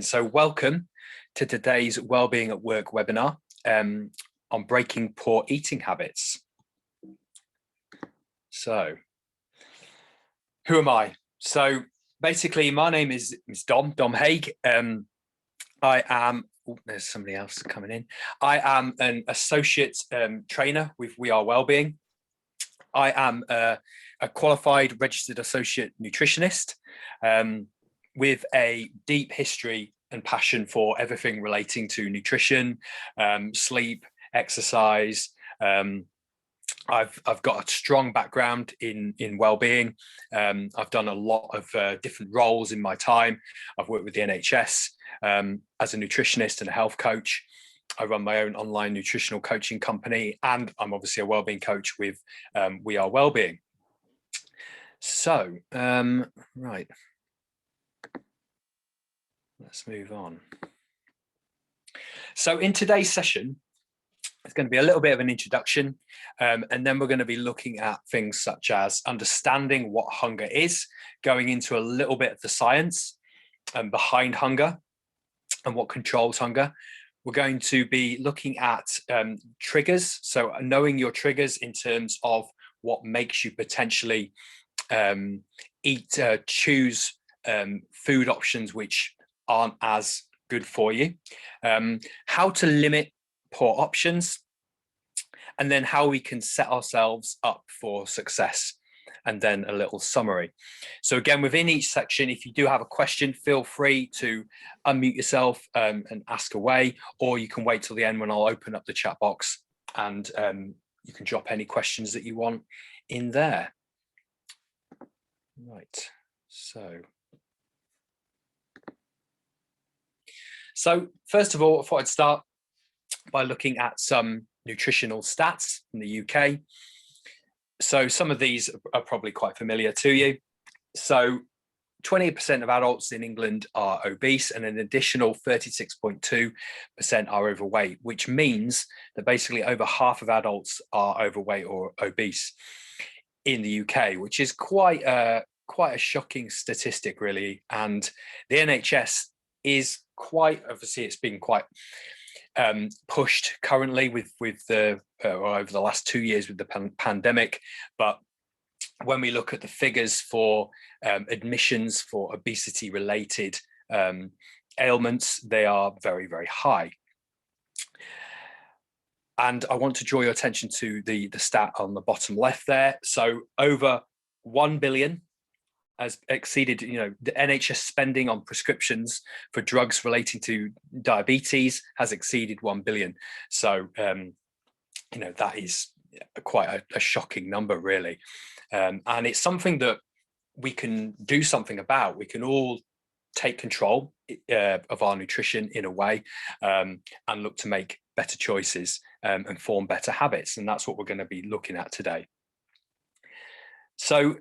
So welcome to today's Wellbeing at Work webinar on breaking poor eating habits. So who am I? So basically my name is Dom Haig. I am, there's somebody else coming in. I am an associate trainer with We Are Wellbeing. I am a qualified registered associate nutritionist with a deep history and passion for everything relating to nutrition, sleep, exercise. I've got a strong background in wellbeing. I've done a lot of different roles in my time. I've worked with the NHS as a nutritionist and a health coach. I run my own online nutritional coaching company, and I'm obviously a wellbeing coach with We Are Wellbeing. So, right. Let's move on. So in today's session, it's going to be a little bit of an introduction, and then we're going to be looking at things such as understanding what hunger is, going into a little bit of the science behind hunger and what controls hunger. We're going to be looking at triggers, so knowing your triggers in terms of what makes you potentially choose food options which aren't as good for you, how to limit poor options, and then how we can set ourselves up for success, and then a little summary. So again, within each section, if you do have a question, feel free to unmute yourself and ask away, or you can wait till the end when I'll open up the chat box and you can drop any questions that you want in there. Right, so first of all, I thought I'd start by looking at some nutritional stats in the UK. So some of these are probably quite familiar to you. So 28% of adults in England are obese, and an additional 36.2% are overweight, which means that basically over half of adults are overweight or obese in the UK, which is quite a shocking statistic, really. And the NHS is quite, obviously it's been quite pushed currently with the over the last 2 years with the pandemic, but when we look at the figures for admissions for obesity related ailments, they are very, very high. And I want to draw your attention to the stat on the bottom left there. So over 1 billion has exceeded, the NHS spending on prescriptions for drugs relating to diabetes has exceeded 1 billion. So, that is quite a shocking number, really. And it's something that we can do something about. We can all take control of our nutrition in a way, and look to make better choices and form better habits. And that's what we're going to be looking at today. So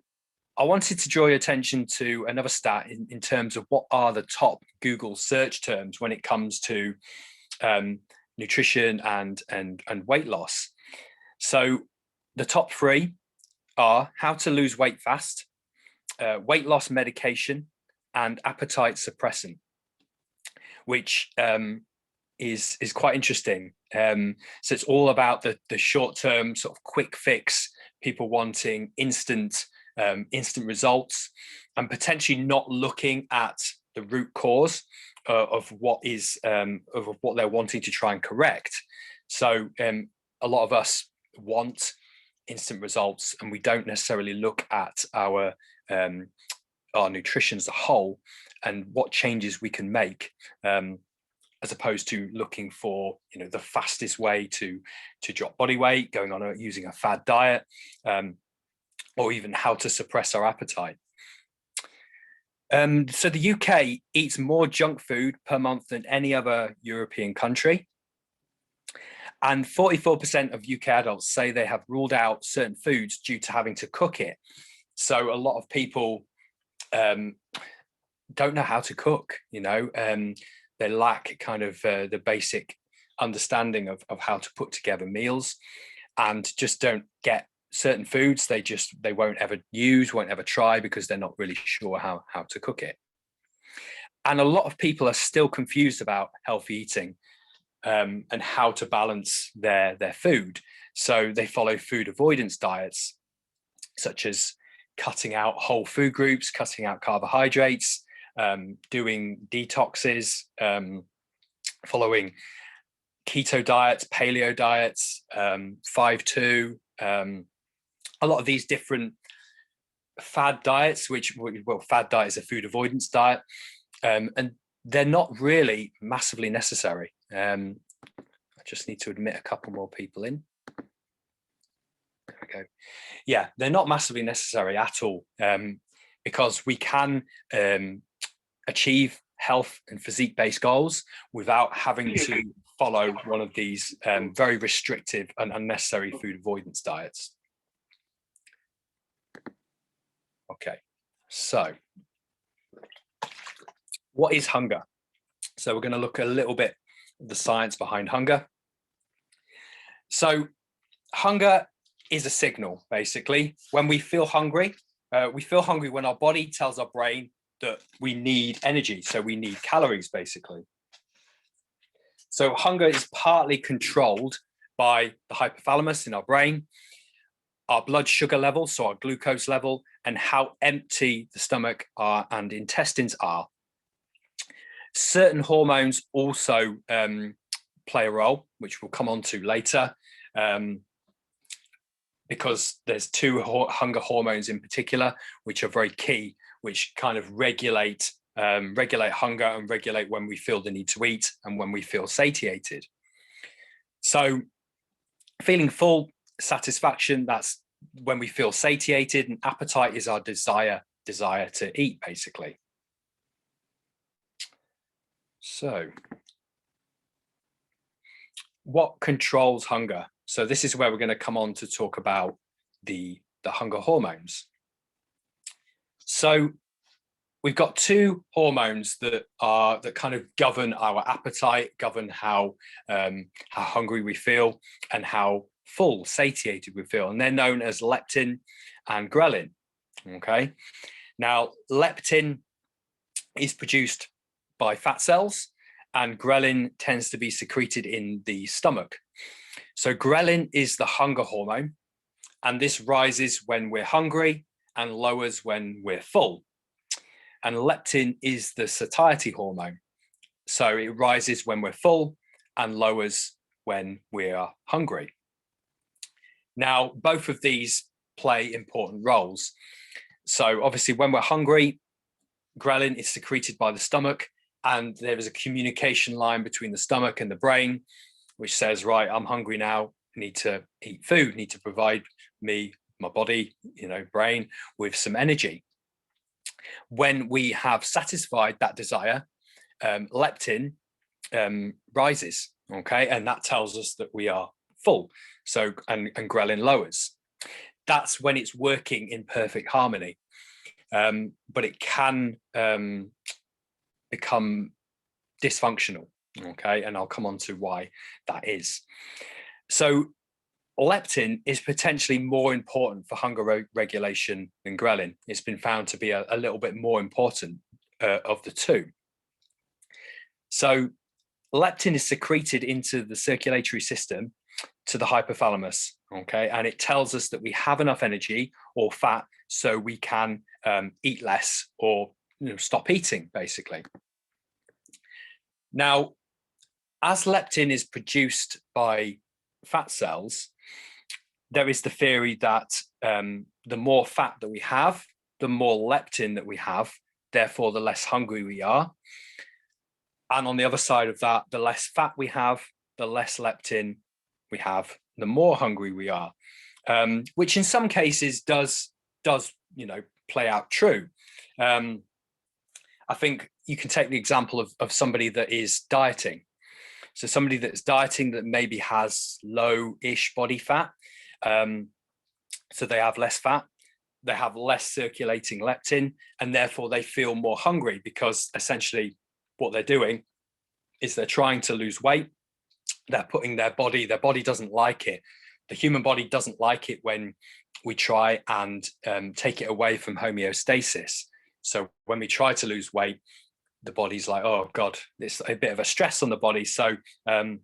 I wanted to draw your attention to another stat in terms of what are the top Google search terms when it comes to nutrition and weight loss. So the top three are how to lose weight fast, weight loss medication, and appetite suppressant, which is quite interesting. So it's all about the short-term sort of quick fix, people wanting instant results, and potentially not looking at the root cause of what they're wanting to try and correct. So a lot of us want instant results, and we don't necessarily look at our nutrition as a whole and what changes we can make, as opposed to looking for the fastest way to drop body weight, going on using a fad diet, or even how to suppress our appetite. So the UK eats more junk food per month than any other European country. And 44% of UK adults say they have ruled out certain foods due to having to cook it. So a lot of people don't know how to cook, they lack kind of the basic understanding of how to put together meals, and just don't get certain foods they won't ever use, won't ever try, because they're not really sure how to cook it. And a lot of people are still confused about healthy eating and how to balance their food. So they follow food avoidance diets, such as cutting out whole food groups, cutting out carbohydrates, doing detoxes, following keto diets, paleo diets, 5-2, a lot of these different fad diets, fad diet is a food avoidance diet, and they're not really massively necessary. I just need to admit a couple more people in. There we go. Yeah, they're not massively necessary at all, because we can achieve health and physique-based goals without having to follow one of these very restrictive and unnecessary food avoidance diets. Okay, so what is hunger? So we're going to look a little bit at the science behind hunger. So hunger is a signal, basically. When we feel hungry when our body tells our brain that we need energy, so we need calories, basically. So hunger is partly controlled by the hypothalamus in our brain, our blood sugar level, so our glucose level, and how empty the stomach and intestines are. Certain hormones also play a role, which we'll come on to later, because there's two hunger hormones in particular, which are very key, which kind of regulate hunger and regulate when we feel the need to eat and when we feel satiated. So feeling full, satisfaction, that's when we feel satiated, and appetite is our desire to eat, basically. So what controls hunger? So this is where we're going to come on to talk about the hunger hormones. So we've got two hormones that kind of govern our appetite, govern how hungry we feel and how full, satiated we feel, and they're known as leptin and ghrelin. Okay, now leptin is produced by fat cells, and ghrelin tends to be secreted in the stomach. So ghrelin is the hunger hormone, and this rises when we're hungry and lowers when we're full. And leptin is the satiety hormone, so it rises when we're full and lowers when we are hungry. Now, both of these play important roles. So obviously when we're hungry, ghrelin is secreted by the stomach, and there is a communication line between the stomach and the brain, which says, right, I'm hungry now, I need to eat food, need to provide me, my body, brain, with some energy. When we have satisfied that desire, leptin rises, okay, and that tells us that we are full. So and ghrelin lowers. That's when it's working in perfect harmony, but it can become dysfunctional, okay, and I'll come on to why that is. So leptin is potentially more important for hunger regulation than ghrelin. It's been found to be a little bit more important of the two. So leptin is secreted into the circulatory system to the hypothalamus, okay, and it tells us that we have enough energy or fat so we can eat less or stop eating, basically. Now, as leptin is produced by fat cells, there is the theory that the more fat that we have, the more leptin that we have, therefore the less hungry we are. And on the other side of that, the less fat we have, the less leptin we have, the more hungry we are, which in some cases does play out true. I think you can take the example of somebody that is dieting. So somebody that's dieting that maybe has low-ish body fat, so they have less fat, they have less circulating leptin, and therefore they feel more hungry, because essentially what they're doing is they're trying to lose weight. They're putting their body doesn't like it. The human body doesn't like it when we try and take it away from homeostasis. So when we try to lose weight, the body's like, oh God, it's a bit of a stress on the body. So the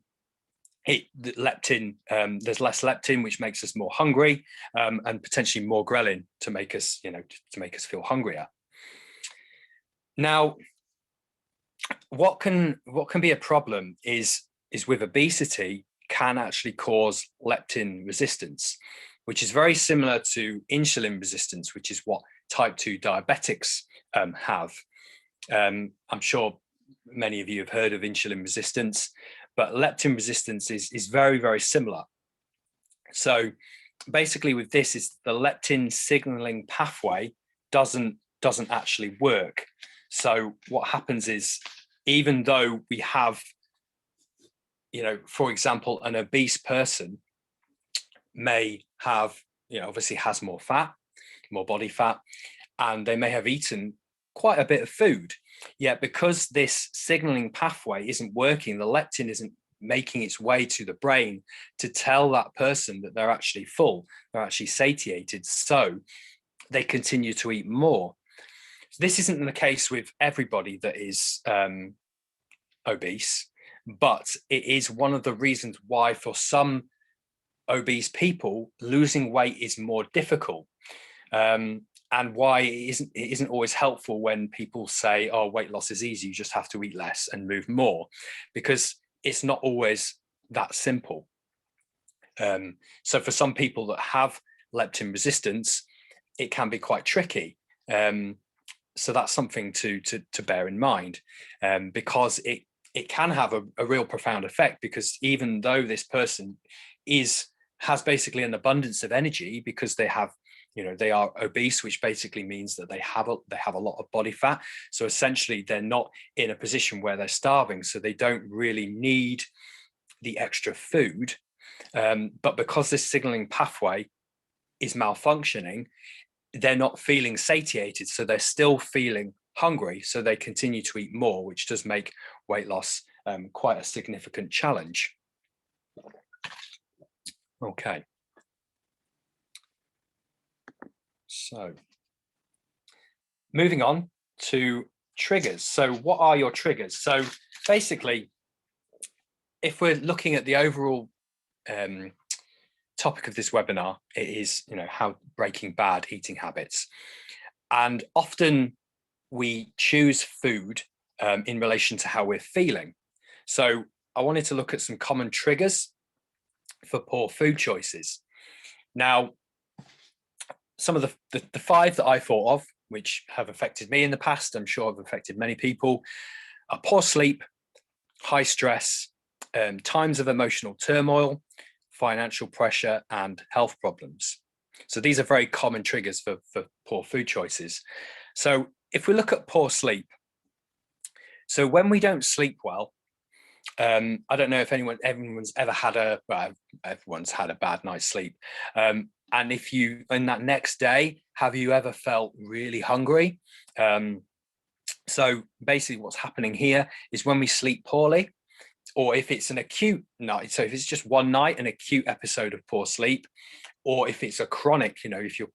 leptin, there's less leptin, which makes us more hungry, and potentially more ghrelin to make us, to make us feel hungrier. Now, what can be a problem is with obesity can actually cause leptin resistance, which is very similar to insulin resistance, which is what type 2 diabetics have. I'm sure many of you have heard of insulin resistance, but leptin resistance is very, very similar. So basically with this is the leptin signaling pathway doesn't actually work. So what happens is, even though we have, for example, an obese person may have, obviously has more fat, more body fat, and they may have eaten quite a bit of food. Yet because this signaling pathway isn't working, the leptin isn't making its way to the brain to tell that person that they're actually full, they're actually satiated, so they continue to eat more. So this isn't the case with everybody that is obese, but it is one of the reasons why for some obese people losing weight is more difficult. And why it isn't always helpful when people say, oh, weight loss is easy, you just have to eat less and move more, because it's not always that simple. So for some people that have leptin resistance, it can be quite tricky. So that's something to bear in mind, because it can have a real profound effect, because even though this person has basically an abundance of energy because they have, they are obese, which basically means that they have a lot of body fat. So essentially they're not in a position where they're starving, so they don't really need the extra food. But because this signaling pathway is malfunctioning, they're not feeling satiated, so they're still feeling hungry, so they continue to eat more, which does make weight loss quite a significant challenge. Okay. So moving on to triggers. So what are your triggers? So basically, if we're looking at the overall topic of this webinar, it is, how breaking bad eating habits. And often we choose food in relation to how we're feeling. So I wanted to look at some common triggers for poor food choices. Now, some of the 5 that I thought of, which have affected me in the past, I'm sure have affected many people, are poor sleep, high stress, times of emotional turmoil, financial pressure, and health problems. So these are very common triggers for poor food choices. So if we look at poor sleep, so when we don't sleep well, I don't know if everyone's ever had everyone's had a bad night's sleep. And if you, in that next day, have you ever felt really hungry? So basically what's happening here is when we sleep poorly, or if it's an acute night, so if it's just one night, an acute episode of poor sleep, or if it's a chronic, if you're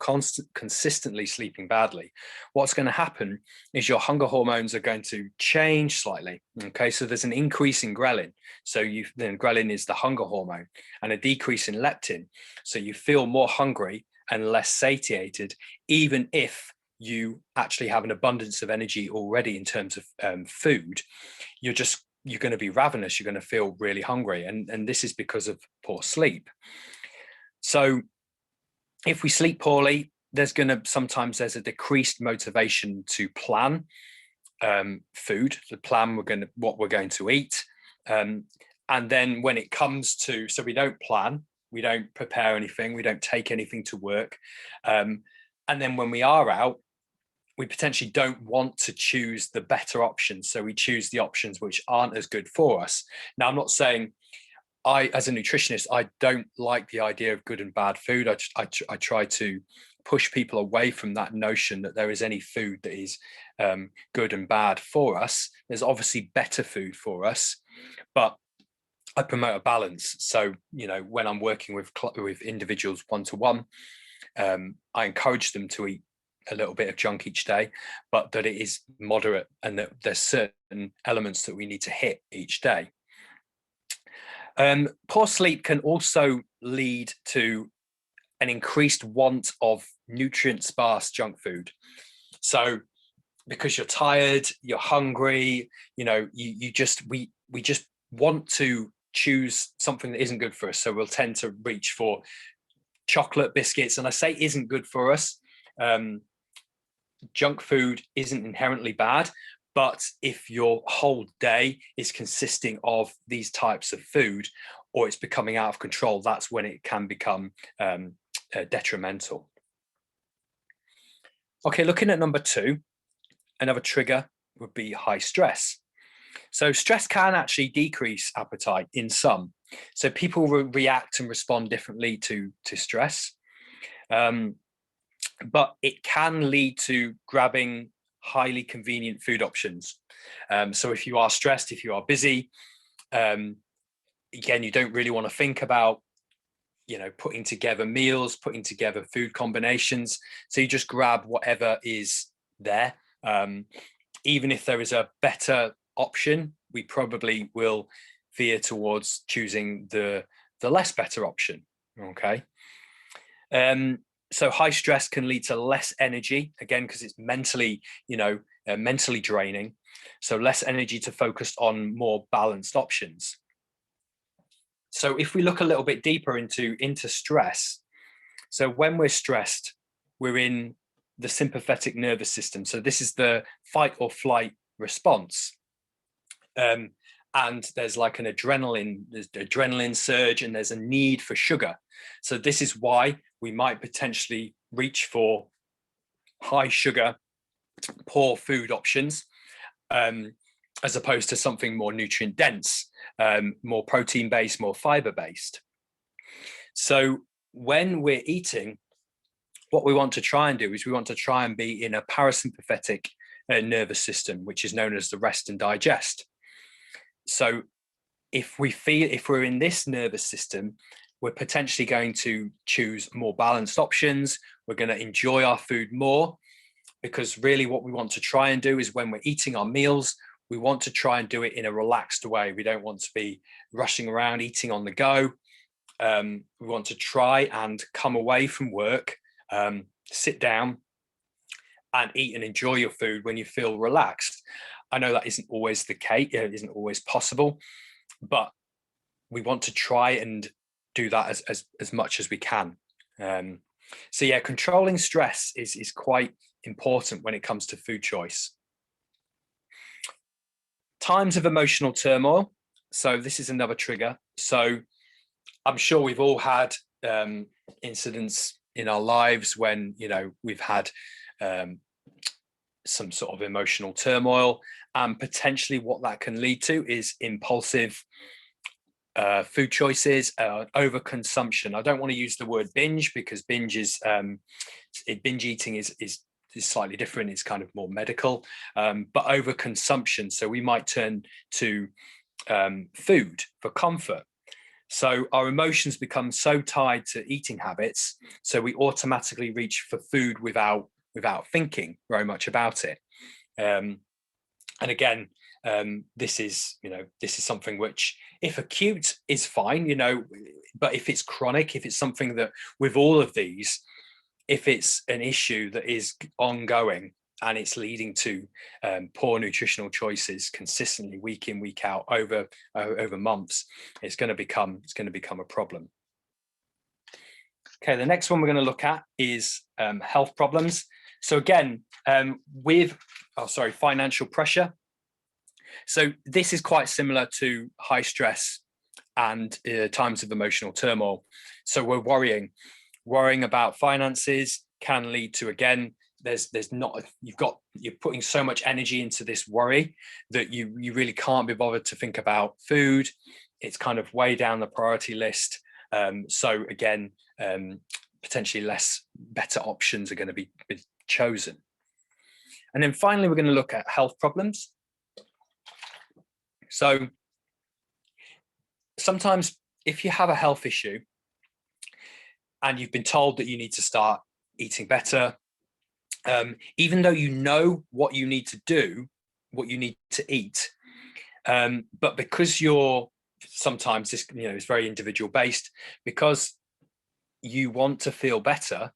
consistently sleeping badly, what's going to happen is your hunger hormones are going to change slightly. Okay, so there's an increase in ghrelin. So then ghrelin is the hunger hormone, and a decrease in leptin. So you feel more hungry and less satiated, even if you actually have an abundance of energy already in terms of food. You're going to be ravenous. You're going to feel really hungry, and this is because of poor sleep. So if we sleep poorly, there's a decreased motivation to plan food, to plan what we're going to eat. And then when it comes to, so we don't plan, we don't prepare anything, we don't take anything to work. And then when we are out, we potentially don't want to choose the better options. So we choose the options which aren't as good for us. Now, I'm not saying as a nutritionist, I don't like the idea of good and bad food. I try to push people away from that notion that there is any food that is good and bad for us. There's obviously better food for us, but I promote a balance. So, when I'm working with individuals one-to-one, I encourage them to eat a little bit of junk each day, but that it is moderate and that there's certain elements that we need to hit each day. Poor sleep can also lead to an increased want of nutrient-sparse junk food. So because you're tired, you're hungry, you know, we just want to choose something that isn't good for us. So we'll tend to reach for chocolate, biscuits, and I say isn't good for us. Junk food isn't inherently bad, but if your whole day is consisting of these types of food, or it's becoming out of control, that's when it can become detrimental. Okay, looking at number 2, another trigger would be high stress. So stress can actually decrease appetite in some. So people react and respond differently to stress. But it can lead to grabbing highly convenient food options. So if you are stressed, if you are busy, again, you don't really want to think about, you know, putting together meals, putting together food combinations. So you just grab whatever is there. Even if there is a better option, we probably will veer towards choosing the less better option. Okay. So high stress can lead to less energy, again, because it's mentally, you know, mentally draining. So less energy to focus on more balanced options. So if we look a little bit deeper into stress, so when we're stressed, we're in the sympathetic nervous system. So this is the fight or flight response. And there's like an adrenaline surge, and there's a need for sugar. So this is why we might potentially reach for high sugar, poor food options, as opposed to something more nutrient dense, more protein based, more fiber based. So when we're eating, what we want to try and do is we want to try and be in a parasympathetic nervous system, which is known as the rest and digest. So if we're in this nervous system, we're potentially going to choose more balanced options. We're going to enjoy our food more, because really what we want to try and do is when we're eating our meals, we want to try and do it in a relaxed way. We don't want to be rushing around eating on the go. We want to try and come away from work, sit down and eat and enjoy your food when you feel relaxed. I know that isn't always the case, it isn't always possible, but we want to try and do that as much as we can. So yeah, controlling stress is quite important when it comes to food choice. Times of emotional turmoil. So this is another trigger. So I'm sure we've all had incidents in our lives when, you know, we've had some sort of emotional turmoil, and potentially what that can lead to is impulsive food choices, overconsumption. I don't want to use the word binge, because binge eating is slightly different. It's kind of more medical, but overconsumption. So we might turn to food for comfort. So our emotions become so tied to eating habits, so we automatically reach for food without thinking very much about it. And again, this is something which, if acute, is fine, you know, but if it's chronic, if it's something that with all of these, if it's an issue that is ongoing and it's leading to poor nutritional choices consistently, week in, week out, over months, it's going to become a problem. Okay, the next one we're going to look at is health problems. So again, financial pressure. So this is quite similar to high stress and times of emotional turmoil. So we're worrying about finances can lead to, again, you're putting so much energy into this worry that you really can't be bothered to think about food. It's kind of way down the priority list. So again, potentially better options are going to be chosen. And then finally, we're going to look at health problems. So sometimes if you have a health issue and you've been told that you need to start eating better, even though you know what you need to do, what you need to eat, but because you're sometimes this, is very individual based, because you want to feel better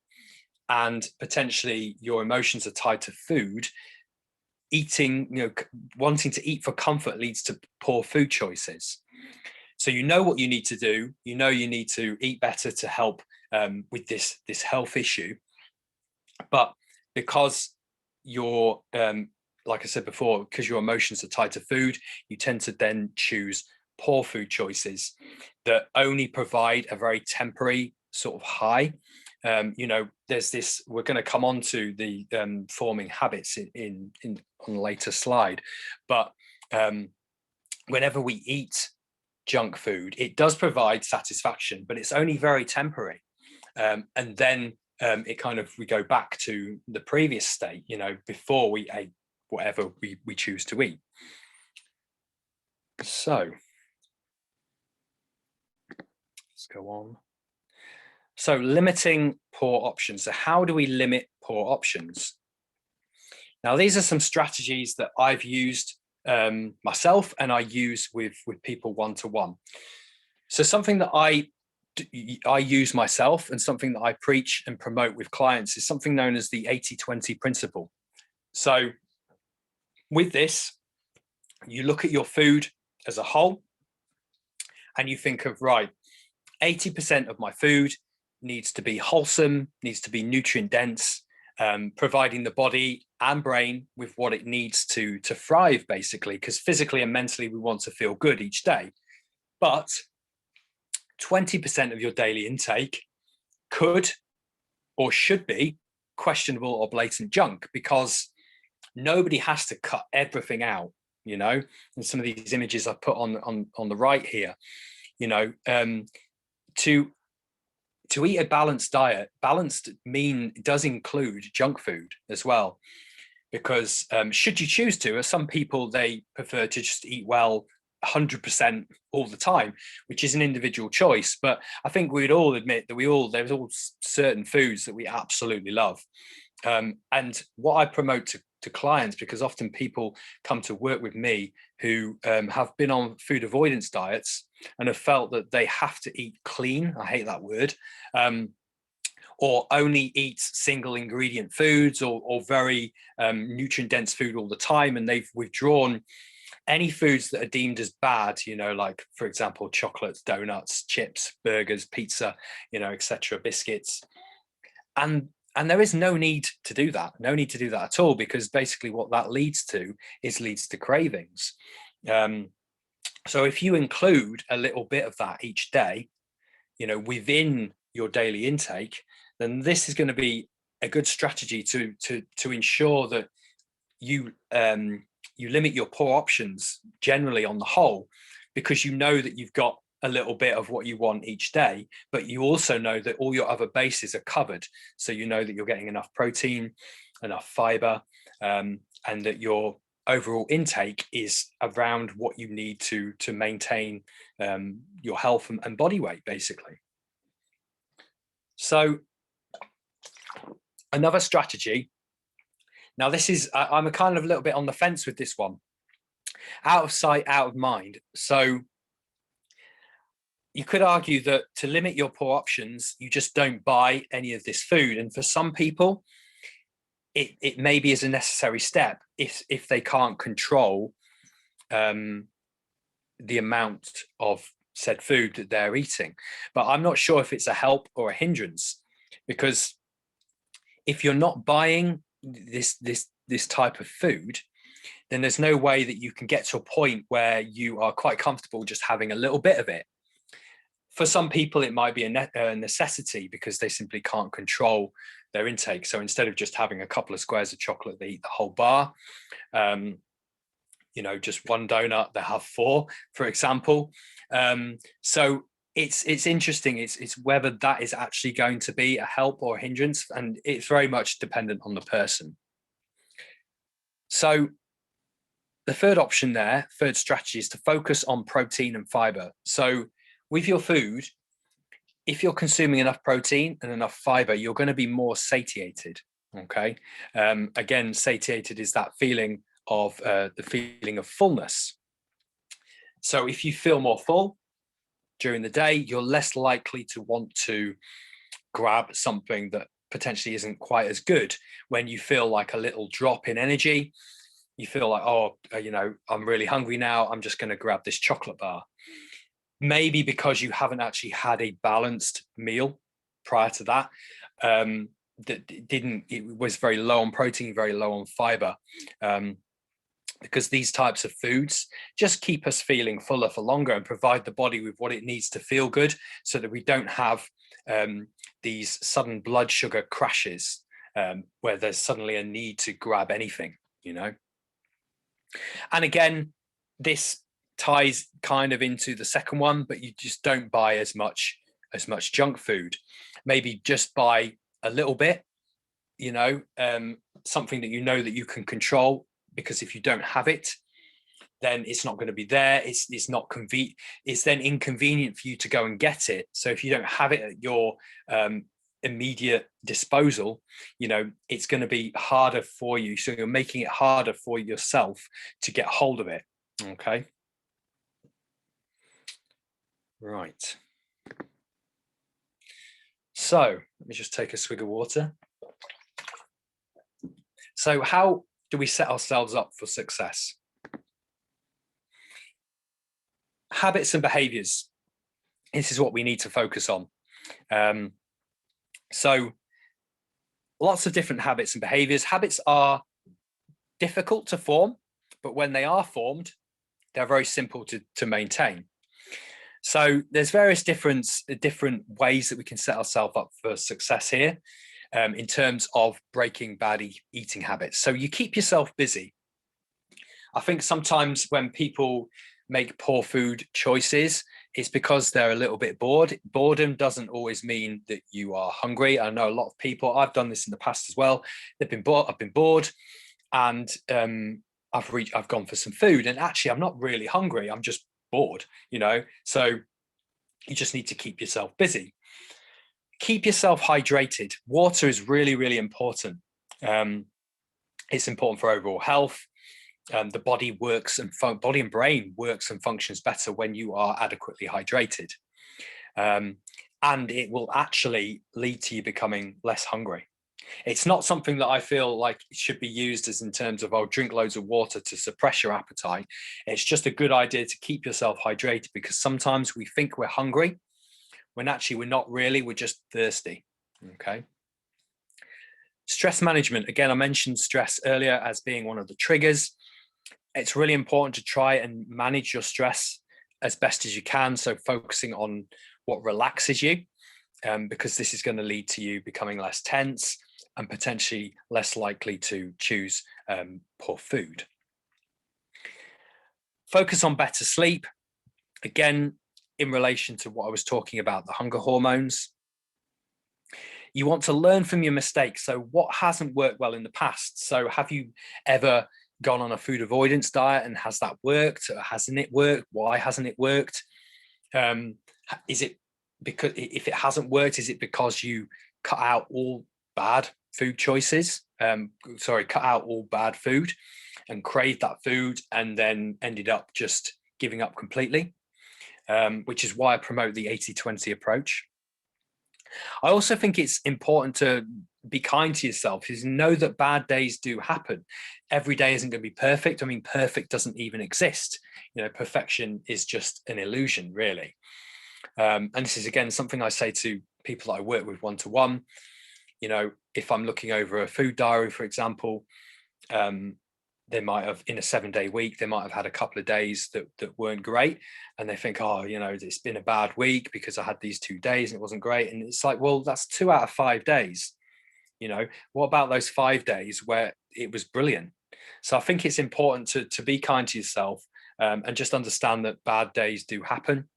and potentially your emotions are tied to food, eating, wanting to eat for comfort leads to poor food choices. So you know what you need to do, you need to eat better to help with this health issue, but because you're like I said before, because your emotions are tied to food, you tend to then choose poor food choices that only provide a very temporary sort of high. There's this, we're going to come on to the forming habits in on a later slide, but whenever we eat junk food, it does provide satisfaction, but it's only very temporary. And then we go back to the previous state, before we ate whatever we choose to eat. So let's go on. So limiting poor options. So how do we limit poor options? Now, these are some strategies that I've used myself and I use with people one-to-one. So something that I use myself and something that I preach and promote with clients is something known as the 80-20 principle. So with this, you look at your food as a whole and you think of, right, 80% of my food needs to be wholesome, needs to be nutrient dense, providing the body and brain with what it needs to thrive, basically, because physically and mentally we want to feel good each day. But 20% of your daily intake could or should be questionable or blatant junk, because nobody has to cut everything out, and some of these images I put on the right here, to eat a balanced diet. Balanced does include junk food as well, because should you choose to, as some people, they prefer to just eat well 100% all the time, which is an individual choice. But I think we'd all admit that there's all certain foods that we absolutely love. And what I promote to clients, because often people come to work with me who have been on food avoidance diets and have felt that they have to eat clean, I hate that word, or only eat single ingredient foods or very nutrient dense food all the time, and they've withdrawn any foods that are deemed as bad, like, for example, chocolates, donuts, chips, burgers, pizza, etc., biscuits. And there is no need to do that. No need to do that at all, because basically what that leads to cravings. So if you include a little bit of that each day, within your daily intake, then this is going to be a good strategy to ensure that you limit your poor options generally on the whole, because you know that you've got a little bit of what you want each day, but you also know that all your other bases are covered. So you know that you're getting enough protein, enough fiber, and that your overall intake is around what you need to maintain your health and body weight, basically. So another strategy. Now, this is, I'm a kind of a little bit on the fence with this one. Out of sight, out of mind. So you could argue that to limit your poor options, you just don't buy any of this food. And for some people, it maybe is a necessary step if they can't control the amount of said food that they're eating. But I'm not sure if it's a help or a hindrance, because if you're not buying this type of food, then there's no way that you can get to a point where you are quite comfortable just having a little bit of it. For some people, it might be a necessity because they simply can't control their intake. So instead of just having a couple of squares of chocolate, they eat the whole bar. Just one donut, they have 4, for example. So it's interesting. It's whether that is actually going to be a help or a hindrance, and it's very much dependent on the person. So the third option there, third strategy, is to focus on protein and fiber. So with your food, if you're consuming enough protein and enough fiber, you're going to be more satiated. Okay. Again, satiated is that feeling of the feeling of fullness. So if you feel more full during the day, you're less likely to want to grab something that potentially isn't quite as good. When you feel like a little drop in energy, you feel like, oh, I'm really hungry now, I'm just going to grab this chocolate bar. Maybe because you haven't actually had a balanced meal prior to that. It was very low on protein, very low on fiber. Because these types of foods just keep us feeling fuller for longer and provide the body with what it needs to feel good, so that we don't have these sudden blood sugar crashes where there's suddenly a need to grab anything. And again, this ties kind of into the second one, but you just don't buy as much junk food. Maybe just buy a little bit, something that that you can control, because if you don't have it, then it's not going to be there. It's not convenient. It's then inconvenient for you to go and get it. So if you don't have it at your immediate disposal, it's going to be harder for you. So you're making it harder for yourself to get hold of it. Okay. Right. So let me just take a swig of water. So how do we set ourselves up for success? Habits and behaviors. This is what we need to focus on. So lots of different habits and behaviors. Habits are difficult to form, but when they are formed, they're very simple to maintain. So there's various different ways that we can set ourselves up for success here in terms of breaking bad eating habits. So you keep yourself busy. I think sometimes when people make poor food choices, it's because they're a little bit bored. Boredom doesn't always mean that you are hungry. I know a lot of people, I've done this in the past as well. They've been bored. I've been bored, and I've gone for some food, and actually I'm not really hungry. I'm just bored, So you just need to keep yourself busy. Keep yourself hydrated. Water is really, really important. It's important for overall health. The body works and body and brain works and functions better when you are adequately hydrated. And it will actually lead to you becoming less hungry. It's not something that I feel like it should be used as in terms of, drink loads of water to suppress your appetite. It's just a good idea to keep yourself hydrated, because sometimes we think we're hungry when actually we're not really, we're just thirsty. Okay. Stress management. Again, I mentioned stress earlier as being one of the triggers. It's really important to try and manage your stress as best as you can. So focusing on what relaxes you, because this is going to lead to you becoming less tense and potentially less likely to choose poor food. Focus on better sleep. Again, in relation to what I was talking about, the hunger hormones. You want to learn from your mistakes. So what hasn't worked well in the past? So have you ever gone on a food avoidance diet, and has that worked, or hasn't it worked? Why hasn't it worked? Is it because, if it hasn't worked, is it because you cut out all bad food choices? Cut out all bad food and craved that food and then ended up just giving up completely, which is why I promote the 80-20 approach. I also think it's important to be kind to yourself, because know that bad days do happen. Every day isn't going to be perfect. I mean, perfect doesn't even exist. Perfection is just an illusion, really. And this is, again, something I say to people that I work with one-to-one. If I'm looking over a food diary, for example, they might have, in a 7-day week, they might have had a couple of days that weren't great, and they think, it's been a bad week because I had these 2 days and it wasn't great. And it's like, well, that's 2 out of 5 days. What about those 5 days where it was brilliant? So I think it's important to be kind to yourself, and just understand that bad days do happen.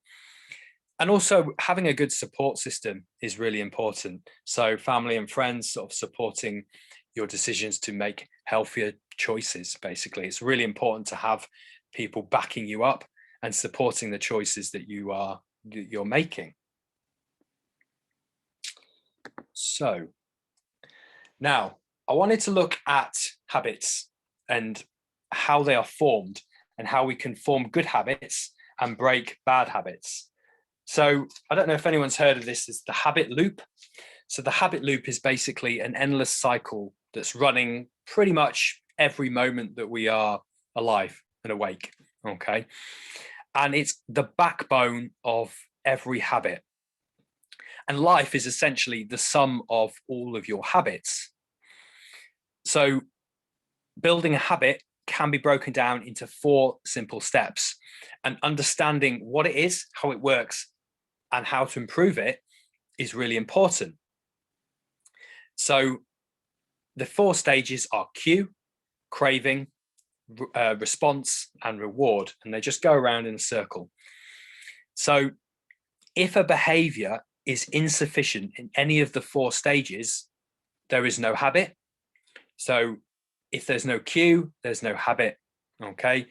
And also having a good support system is really important. So family and friends sort of supporting your decisions to make healthier choices. Basically, it's really important to have people backing you up and supporting the choices that you're making. So now I wanted to look at habits and how they are formed and how we can form good habits and break bad habits. So I don't know if anyone's heard of this, is the habit loop. So the habit loop is basically an endless cycle that's running pretty much every moment that we are alive and awake, okay? And it's the backbone of every habit. And life is essentially the sum of all of your habits. So building a habit can be broken down into 4 simple steps, and understanding what it is, how it works, and how to improve it is really important. So the 4 stages are cue, craving, response, and reward, and they just go around in a circle. So if a behavior is insufficient in any of the 4 stages, there is no habit. So if there's no cue, there's no habit, okay?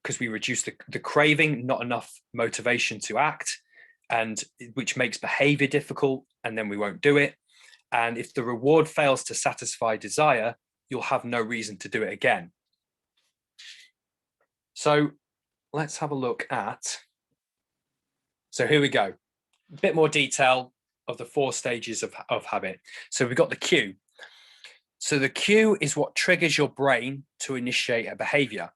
Because we reduce the craving, not enough motivation to act, and which makes behavior difficult, and then we won't do it. And if the reward fails to satisfy desire, you'll have no reason to do it again. So let's have a look at, so here we go. A bit more detail of the 4 stages of habit. So we've got the cue. So the cue is what triggers your brain to initiate a behavior.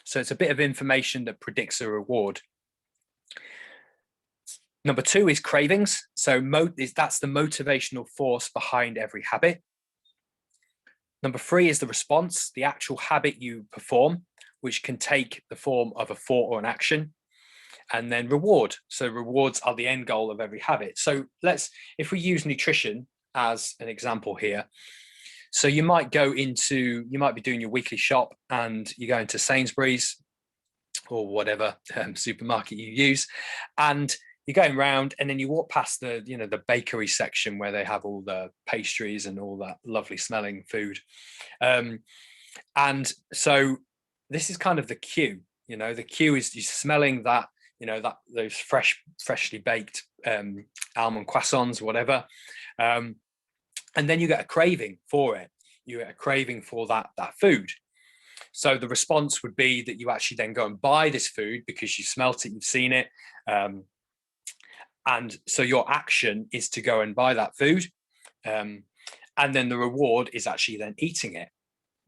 So it's a bit of information that predicts a reward. Number 2 is cravings. So that's the motivational force behind every habit. Number 3 is the response, the actual habit you perform, which can take the form of a thought or an action. And then reward. So rewards are the end goal of every habit. So if we use nutrition as an example here. So you might be doing your weekly shop, and you go into Sainsbury's or whatever supermarket you use, and you're going around, and then you walk past the bakery section where they have all the pastries and all that lovely smelling food. And so this is kind of the cue. The cue is you smelling that, those freshly baked almond croissants, whatever. And then you get a craving for it. You get a craving for that food. So the response would be that you actually then go and buy this food because you smelt it, you've seen it. And so your action is to go and buy that food. And then the reward is actually then eating it.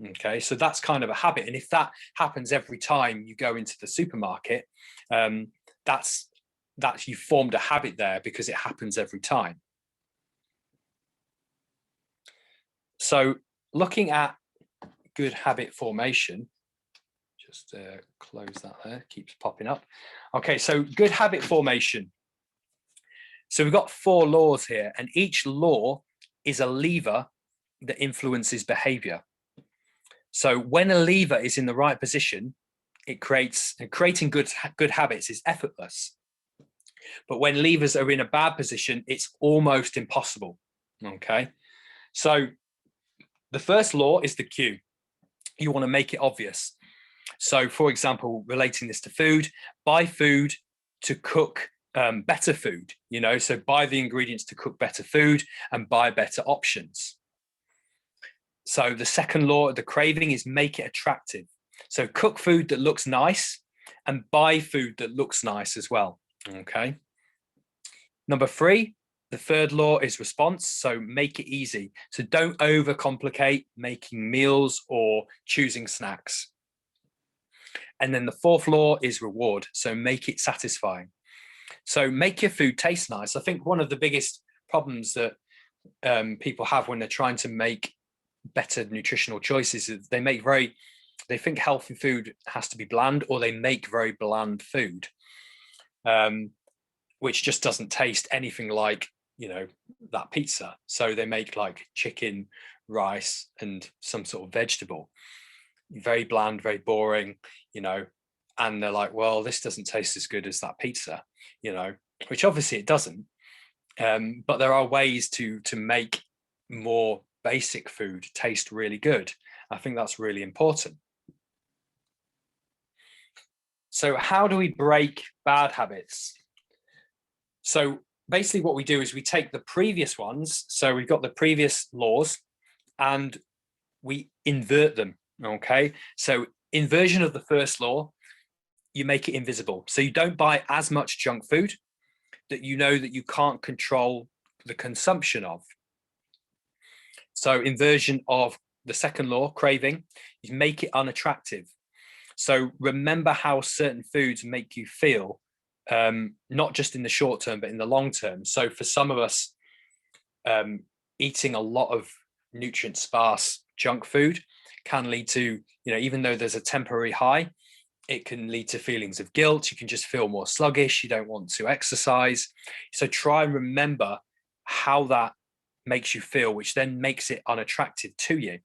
Okay, so that's kind of a habit. And if that happens every time you go into the supermarket, that's you formed a habit there because it happens every time. So looking at good habit formation, just close that there, keeps popping up. Okay, so good habit formation. So we've got 4 laws here, and each law is a lever that influences behavior. So when a lever is in the right position, creating good habits is effortless. But when levers are in a bad position, it's almost impossible. Okay, so the first law is the cue. You want to make it obvious. So for example, relating this to food, buy food to cook better food, so buy the ingredients to cook better food and buy better options. So the second law of the craving is make it attractive. So cook food that looks nice and buy food that looks nice as well. Okay. Number 3, the third law is response. So make it easy. So don't overcomplicate making meals or choosing snacks. And then the 4th law is reward. So make it satisfying. So make your food taste nice. I think one of the biggest problems that people have when they're trying to make better nutritional choices is they think healthy food has to be bland, or they make very bland food, which just doesn't taste anything like that pizza. So they make like chicken, rice, and some sort of vegetable, very bland, very boring, and they're like, well, this doesn't taste as good as that pizza, which obviously it doesn't. But there are ways to make more basic food taste really good. I think that's really important. So how do we break bad habits? So basically what we do is we take the previous ones. So we've got the previous laws, and we invert them. Okay, so inversion of the first law, you make it invisible. So you don't buy as much junk food that you know that you can't control the consumption of. So inversion of the second law, craving, you make it unattractive. So remember how certain foods make you feel, not just in the short term, but in the long term. So for some of us, eating a lot of nutrient sparse junk food can lead to, even though there's a temporary high, it can lead to feelings of guilt. You can just feel more sluggish. You don't want to exercise. So try and remember how that makes you feel, which then makes it unattractive to you.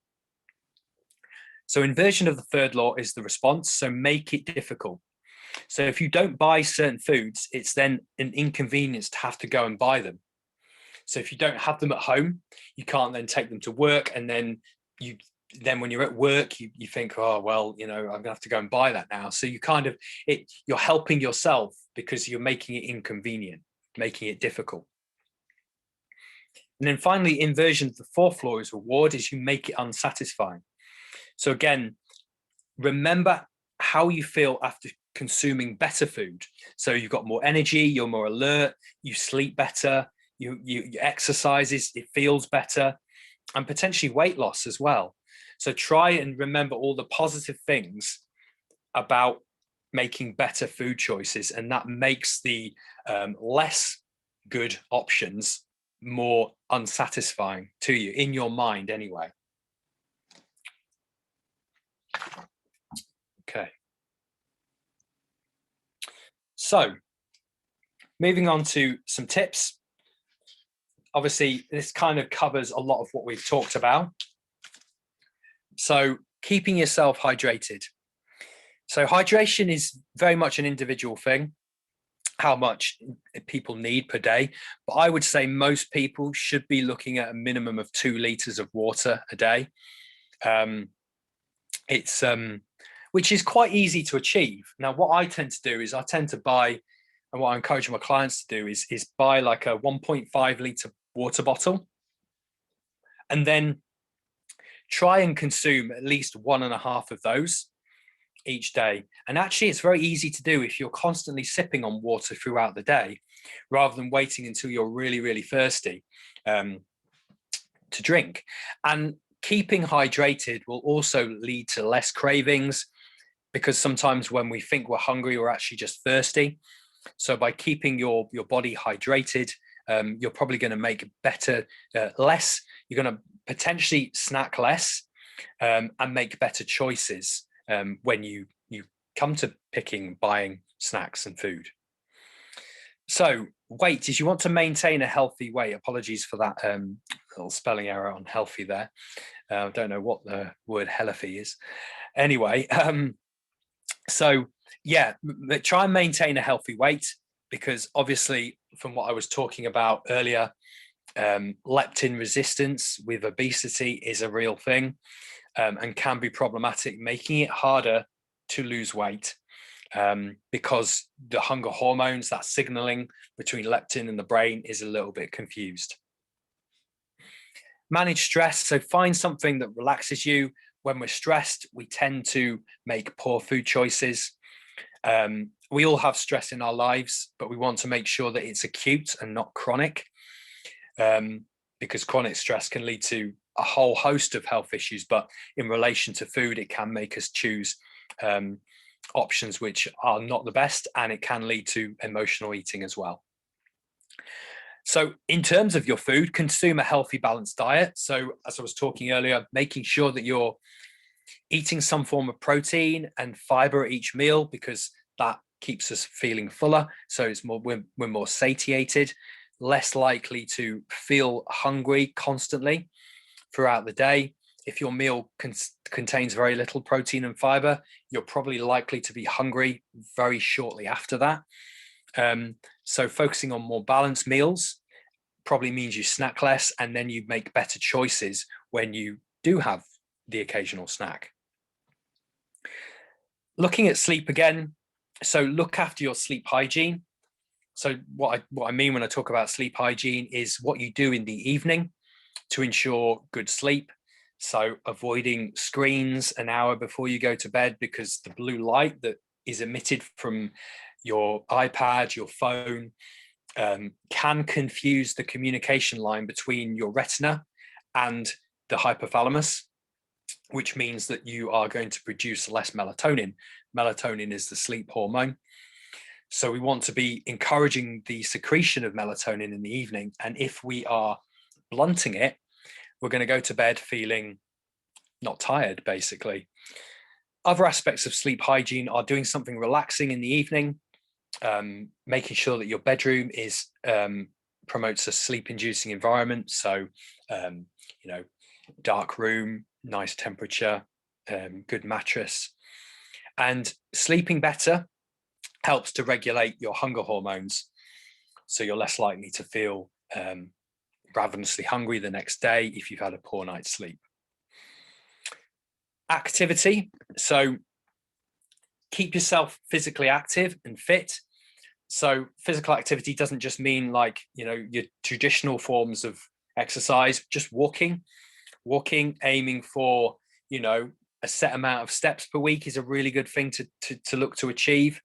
So inversion of the third law is the response. So make it difficult. So if you don't buy certain foods, it's then an inconvenience to have to go and buy them. So if you don't have them at home, you can't then take them to work. And then when you're at work, you think, oh, well, I'm gonna have to go and buy that now. So you're helping yourself because you're making it inconvenient, making it difficult. And then finally, inversion of the fourth law is reward, is you make it unsatisfying. So again, remember how you feel after consuming better food. So you've got more energy, you're more alert, you sleep better, you exercises, it feels better, and potentially weight loss as well. So try and remember all the positive things about making better food choices, and that makes the less good options more unsatisfying to you in your mind anyway. Okay. So moving on to some tips. Obviously, this kind of covers a lot of what we've talked about. So keeping yourself hydrated. So hydration is very much an individual thing, how much people need per day. But I would say most people should be looking at a minimum of 2 liters of water a day. Which is quite easy to achieve. Now, what I tend to do is I tend to buy, and what I encourage my clients to do is buy like a 1.5 liter water bottle, and then try and consume at least 1.5 of those each day. And actually, it's very easy to do if you're constantly sipping on water throughout the day, rather than waiting until you're really, really thirsty to drink. And keeping hydrated will also lead to less cravings, because sometimes when we think we're hungry, we're actually just thirsty. So by keeping your body hydrated, you're probably going to make better, you're going to potentially snack less, and make better choices when you come to buying snacks and food. So weight is, you want to maintain a healthy weight. Apologies for that little spelling error on healthy there. I don't know what the word healthy is. Anyway, so yeah, try and maintain a healthy weight, because obviously from what I was talking about earlier, leptin resistance with obesity is a real thing, and can be problematic, making it harder to lose weight, because the hunger hormones, that signaling between leptin and the brain, is a little bit confused. Manage stress. So find something that relaxes you. When we're stressed, we tend to make poor food choices. We all have stress in our lives, but we want to make sure that it's acute and not chronic, because chronic stress can lead to a whole host of health issues. But in relation to food, it can make us choose options which are not the best, and it can lead to emotional eating as well. So in terms of your food, consume a healthy, balanced diet. So as I was talking earlier, making sure that you're eating some form of protein and fiber at each meal, because that keeps us feeling fuller. So it's we're more satiated, less likely to feel hungry constantly throughout the day. If your meal contains very little protein and fiber, you're probably likely to be hungry very shortly after that. So focusing on more balanced meals probably means you snack less, and then you make better choices when you do have the occasional snack. Looking at sleep again. So look after your sleep hygiene. So what I mean when I talk about sleep hygiene is what you do in the evening to ensure good sleep. So avoiding screens an hour before you go to bed, because the blue light that is emitted from your iPad, your phone, can confuse the communication line between your retina and the hypothalamus, which means that you are going to produce less melatonin. Melatonin is the sleep hormone. So we want to be encouraging the secretion of melatonin in the evening. And if we are blunting it, we're going to go to bed feeling not tired, basically. Other aspects of sleep hygiene are doing something relaxing in the evening, making sure that your bedroom is promotes a sleep-inducing environment. So, dark room, nice temperature, good mattress. And sleeping better helps to regulate your hunger hormones. So you're less likely to feel ravenously hungry the next day if you've had a poor night's sleep. Activity. So keep yourself physically active and fit. So physical activity doesn't just mean like, your traditional forms of exercise, just walking, aiming for, a set amount of steps per week is a really good thing to look to achieve.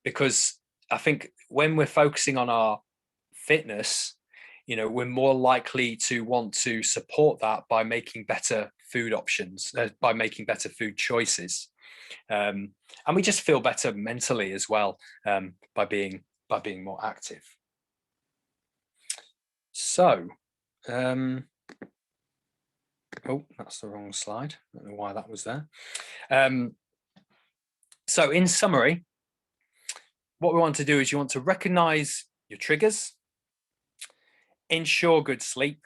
Because I think when we're focusing on our fitness, we're more likely to want to support that by making better food options, by making better food choices. And we just feel better mentally as well, by being more active. So, oh, that's the wrong slide. I don't know why that was there. So in summary, what we want to do is you want to recognize your triggers, ensure good sleep,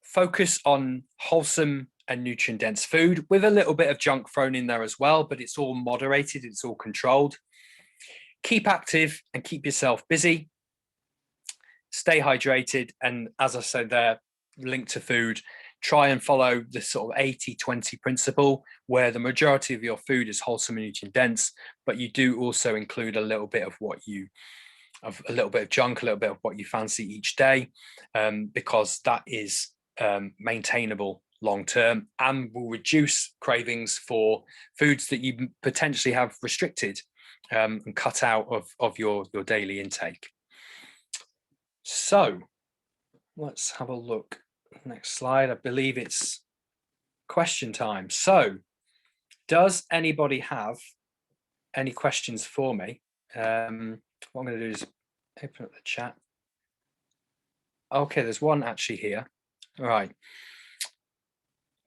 focus on wholesome and nutrient-dense food with a little bit of junk thrown in there as well, but it's all moderated, it's all controlled. Keep active and keep yourself busy. Stay hydrated, and as I said there, linked to food, try and follow the sort of 80-20 principle, where the majority of your food is wholesome and nutrient-dense, but you do also include a little bit of a little bit of junk, a little bit of what you fancy each day, because that is maintainable long term and will reduce cravings for foods that you potentially have restricted and cut out of your daily intake. So let's have a look. Next slide. I believe it's question time. So does anybody have any questions for me? What I'm going to do is open up the chat. Okay, there's one actually here. All right.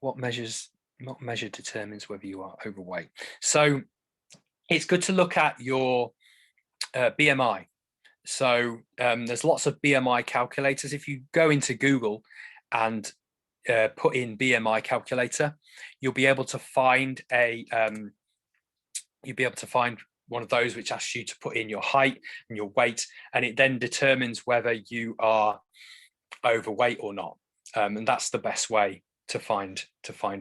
What measure determines whether you are overweight? So it's good to look at your BMI. So there's lots of BMI calculators. If you go into Google and put in BMI calculator, you'll be able to find one of those which asks you to put in your height and your weight, and it then determines whether you are overweight or not. And that's the best way to find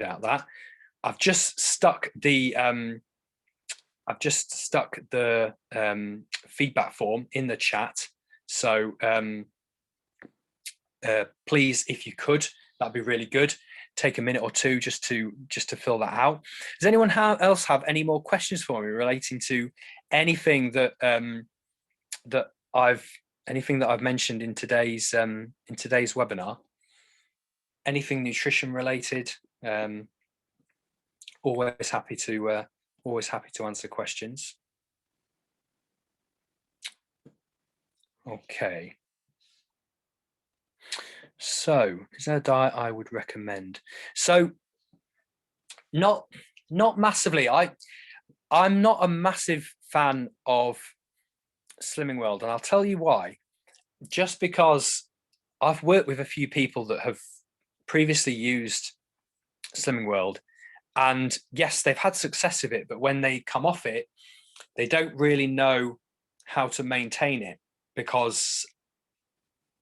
out that. I've just stuck the feedback form in the chat. So please, if you could, that'd be really good. Take a minute or two just to fill that out. Does anyone else have any more questions for me relating to anything that I've mentioned in today's webinar? Anything nutrition related? Always happy to answer questions. Okay. So, is there a diet I would recommend? So, not massively. I'm not a massive fan of Slimming World, and I'll tell you why. Just because I've worked with a few people that have previously used Slimming World, and yes, they've had success with it, but when they come off it, they don't really know how to maintain it, because,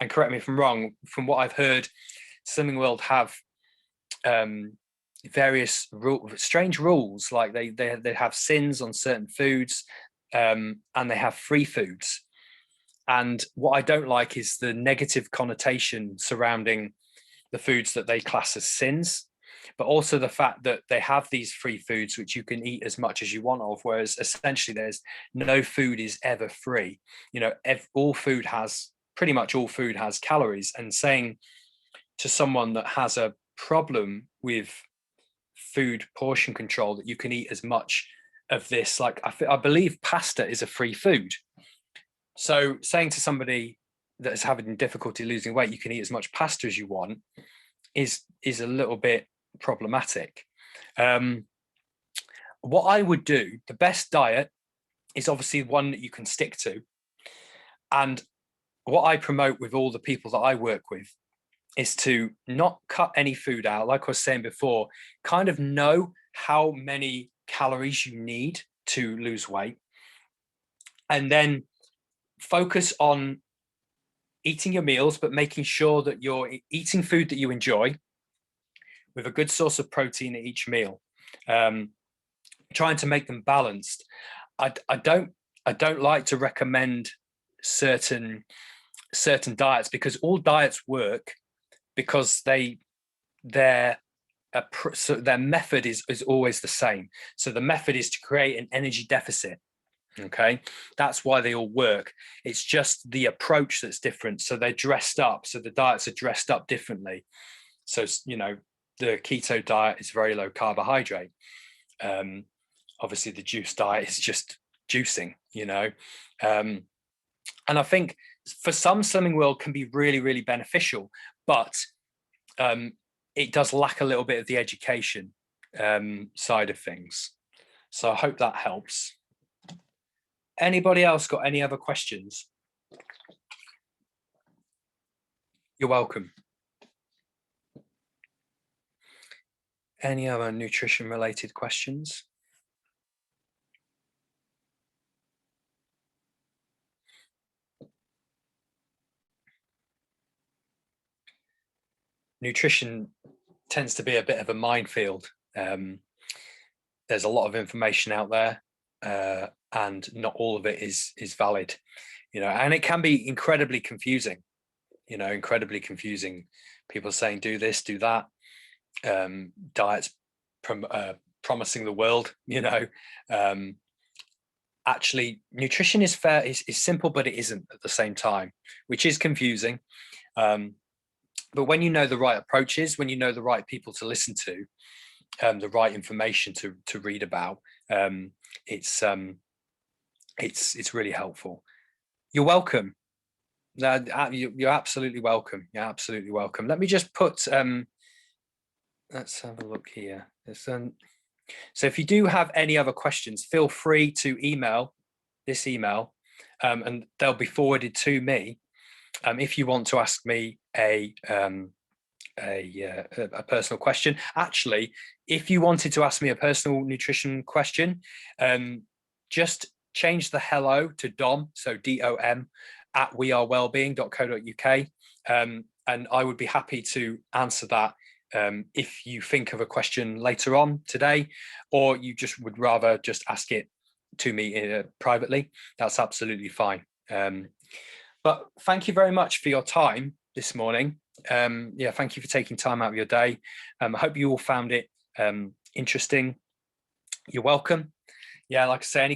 and correct me if I'm wrong, from what I've heard, Slimming World have various strange rules, like they have sins on certain foods, and they have free foods. And what I don't like is the negative connotation surrounding the foods that they class as sins, but also the fact that they have these free foods which you can eat as much as you want of, whereas essentially there's no food is ever free. You know, pretty much all food has calories, and saying to someone that has a problem with food portion control that you can eat as much of this, like I believe pasta is a free food. So saying to somebody that is having difficulty losing weight, you can eat as much pasta as you want, is a little bit problematic. What I would do, the best diet is obviously one that you can stick to. And what I promote with all the people that I work with is to not cut any food out. Like I was saying before, kind of know how many calories you need to lose weight, and then focus on eating your meals, but making sure that you're eating food that you enjoy with a good source of protein at each meal, trying to make them balanced. I don't like to recommend certain diets, because all diets work because their method is always the same. So the method is to create an energy deficit. Okay, that's why they all work. It's just the approach that's different. So they're dressed up. So the diets are dressed up differently. So, you know, the keto diet is very low carbohydrate. Obviously the juice diet is just juicing, you know. And I think for some, Slimming World can be really, really beneficial, but it does lack a little bit of the education side of things. So I hope that helps. Anybody else got any other questions? You're welcome. Any other nutrition related questions? Nutrition tends to be a bit of a minefield. There's a lot of information out there, and not all of it is valid, you know, and it can be incredibly confusing, you know, incredibly confusing. People saying do this, do that, diets promising the world, you know. Actually, nutrition is simple, but it isn't at the same time, which is confusing. But when you know the right approaches, when you know the right people to listen to, the right information to read about, it's really helpful. You're welcome. You're absolutely welcome. You're absolutely welcome. Let me just put. Let's have a look here. So if you do have any other questions, feel free to email this email, and they'll be forwarded to me. If you want to ask me a personal question. Actually, if you wanted to ask me a personal nutrition question, just change the hello to Dom, so DOM, at wearewellbeing.co.uk, and I would be happy to answer that if you think of a question later on today, or you just would rather just ask it to me privately. That's absolutely fine. But thank you very much for your time this morning. Yeah, thank you for taking time out of your day. I hope you all found it interesting. You're welcome. Yeah, like I say, any